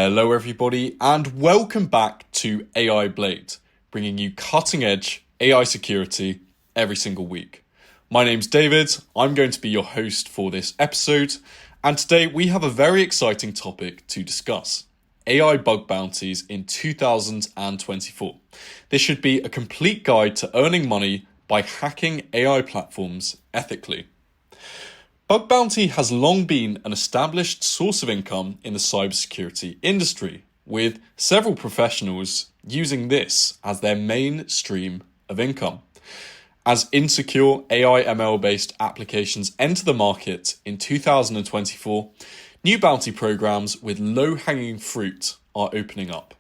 Hello everybody and welcome back to AI Blade, bringing you cutting-edge AI security every single week. My name's David, I'm going to be your host for this episode, and today we have a very exciting topic to discuss: AI bug bounties in 2024. This should be a complete guide to earning money by hacking AI platforms ethically. Bug bounty has long been an established source of income in the cybersecurity industry, with several professionals using this as their main stream of income. As insecure AI/ML-based applications enter the market in 2024, new bounty programs with low-hanging fruit are opening up.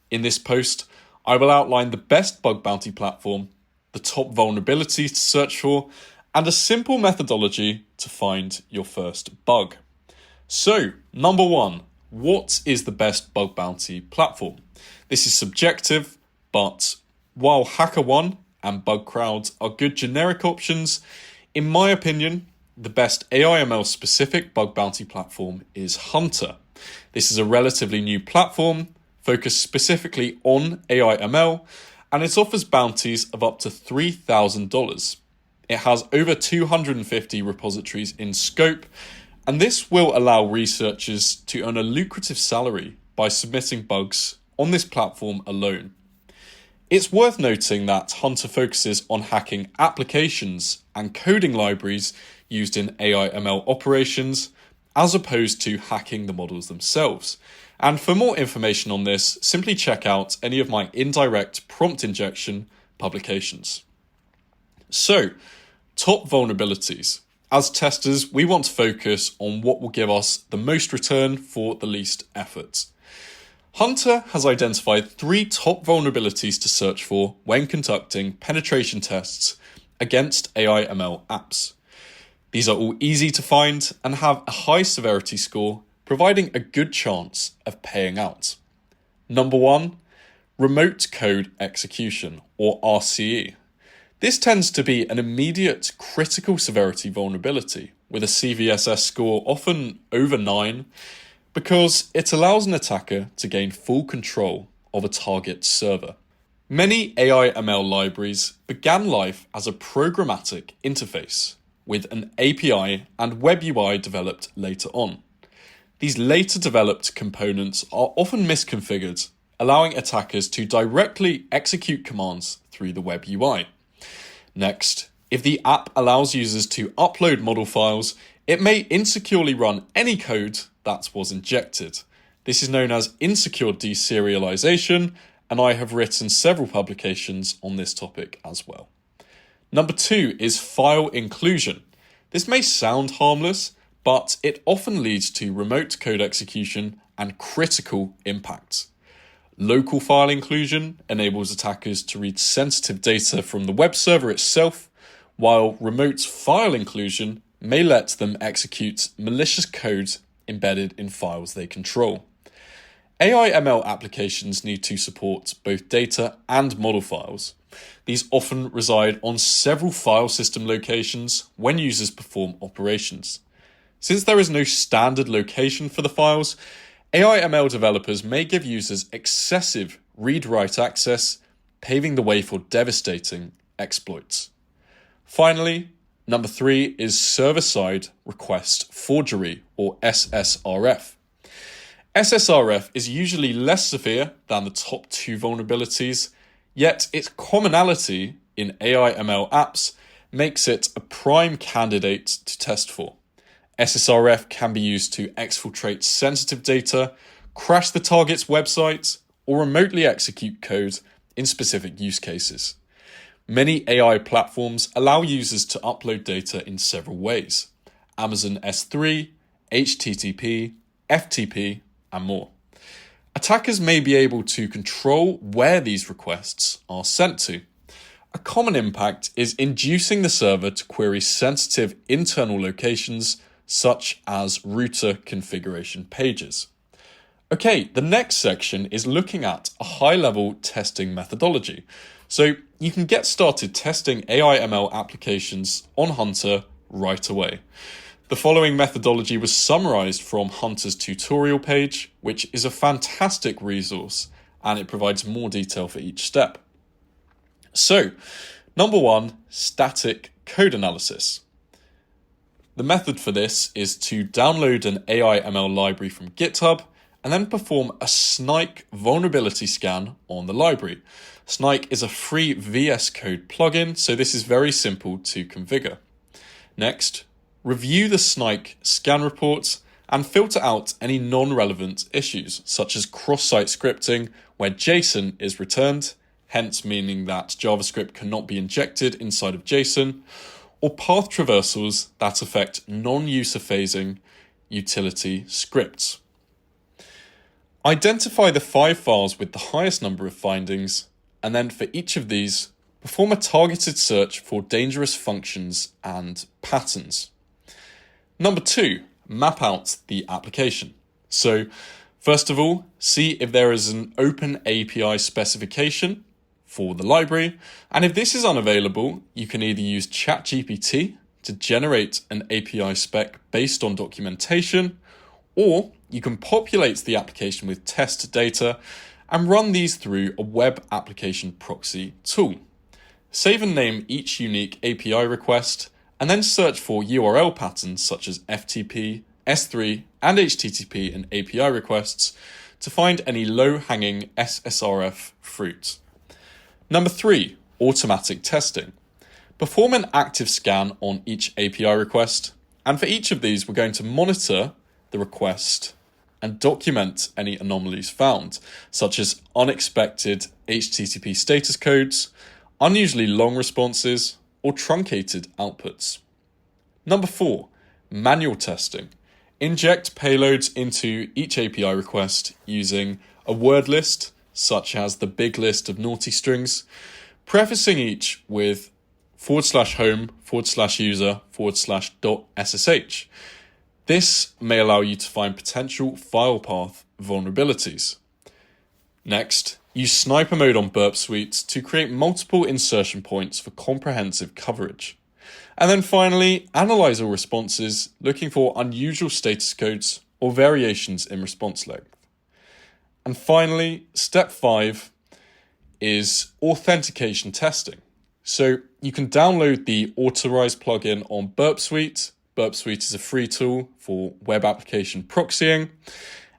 In this post, I will outline the best bug bounty platform, the top vulnerabilities to search for, and a simple methodology to find your first bug. So, number one, what is the best bug bounty platform? This is subjective, but while HackerOne and BugCrowd are good generic options, in my opinion, the best AI/ML specific bug bounty platform is Hunter. This is a relatively new platform focused specifically on AI/ML, and it offers bounties of up to $3,000. It has over 250 repositories in scope, and this will allow researchers to earn a lucrative salary by submitting bugs on this platform alone. It's worth noting that Hunter focuses on hacking applications and coding libraries used in AI/ML operations, as opposed to hacking the models themselves. And for more information on this, simply check out any of my indirect prompt injection publications. So, top vulnerabilities. As testers, we want to focus on what will give us the most return for the least effort. Hunter has identified 3 top vulnerabilities to search for when conducting penetration tests against AI/ML apps. These are all easy to find and have a high severity score, providing a good chance of paying out. Number 1, remote code execution, or RCE. This tends to be an immediate critical severity vulnerability, with a CVSS score often over 9, because it allows an attacker to gain full control of a target server. Many AI/ML libraries began life as a programmatic interface, with an API and web UI developed later on. These later developed components are often misconfigured, allowing attackers to directly execute commands through the web UI. Next, if the app allows users to upload model files, it may insecurely run any code that was injected. This is known as insecure deserialization, and I have written several publications on this topic as well. Number 2 is file inclusion. This may sound harmless, but it often leads to remote code execution and critical impacts. Local file inclusion enables attackers to read sensitive data from the web server itself, while remote file inclusion may let them execute malicious code embedded in files they control. AI/ML applications need to support both data and model files. These often reside on several file system locations when users perform operations. Since there is no standard location for the files, AI/ML developers may give users excessive read-write access, paving the way for devastating exploits. Finally, number 3 is server-side request forgery, or SSRF. SSRF is usually less severe than the top 2 vulnerabilities, yet its commonality in AI/ML apps makes it a prime candidate to test for. SSRF can be used to exfiltrate sensitive data, crash the target's website, or remotely execute code in specific use cases. Many AI platforms allow users to upload data in several ways: Amazon S3, HTTP, FTP, and more. Attackers may be able to control where these requests are sent to. A common impact is inducing the server to query sensitive internal locations, such as router configuration pages. Okay, the next section is looking at a high-level testing methodology. So you can get started testing AI/ML applications on Hunter right away. The following methodology was summarized from Hunter's tutorial page, which is a fantastic resource and it provides more detail for each step. So, number 1, static code analysis. The method for this is to download an AI ML library from GitHub and then perform a Snike vulnerability scan on the library. Snike is a free VS Code plugin, so this is very simple to configure. Next, review the Snike scan reports and filter out any non-relevant issues, such as cross-site scripting, where JSON is returned, hence meaning that JavaScript cannot be injected inside of JSON, or path traversals that affect non-user phasing utility scripts. Identify the 5 files with the highest number of findings, and then for each of these, perform a targeted search for dangerous functions and patterns. Number 2, map out the application. So, first of all, see if there is an open API specification for the library, and if this is unavailable, you can either use ChatGPT to generate an API spec based on documentation, or you can populate the application with test data and run these through a web application proxy tool. Save and name each unique API request, and then search for URL patterns such as FTP, S3, and HTTP in API requests to find any low-hanging SSRF fruit. Number 3, automatic testing. Perform an active scan on each API request, and for each of these, we're going to monitor the request and document any anomalies found, such as unexpected HTTP status codes, unusually long responses, or truncated outputs. Number 4, manual testing. Inject payloads into each API request using a word list, such as the big list of naughty strings, prefacing each with /home/user/.ssh. This may allow you to find potential file path vulnerabilities. Next, use sniper mode on Burp Suite to create multiple insertion points for comprehensive coverage. And then finally, analyze all responses, looking for unusual status codes or variations in response length. And finally, step 5 is authentication testing. So you can download the Authorize plugin on Burp Suite. Burp Suite is a free tool for web application proxying.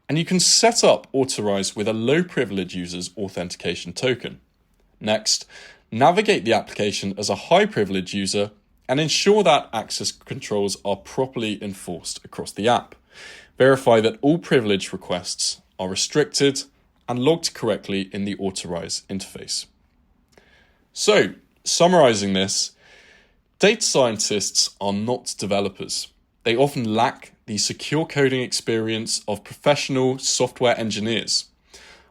And you can set up Authorize with a low privilege user's authentication token. Next, navigate the application as a high privilege user and ensure that access controls are properly enforced across the app. Verify that all privilege requests are restricted and logged correctly in the Authorize interface. So, summarizing this, data scientists are not developers. They often lack the secure coding experience of professional software engineers.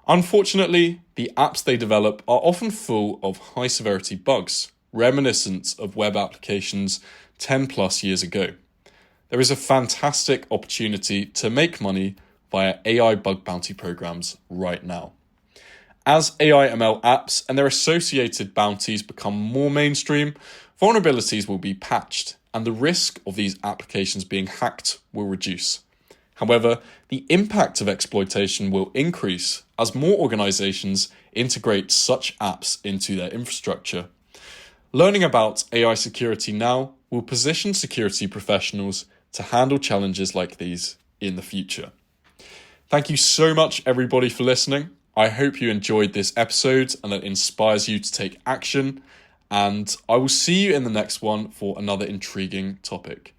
Unfortunately, the apps they develop are often full of high severity bugs, reminiscent of web applications 10 plus years ago. There is a fantastic opportunity to make money via AI bug bounty programs right now. As AI ML apps and their associated bounties become more mainstream, vulnerabilities will be patched and the risk of these applications being hacked will reduce. However, the impact of exploitation will increase as more organizations integrate such apps into their infrastructure. Learning about AI security now will position security professionals to handle challenges like these in the future. Thank you so much, everybody, for listening. I hope you enjoyed this episode and that inspires you to take action. And I will see you in the next one for another intriguing topic.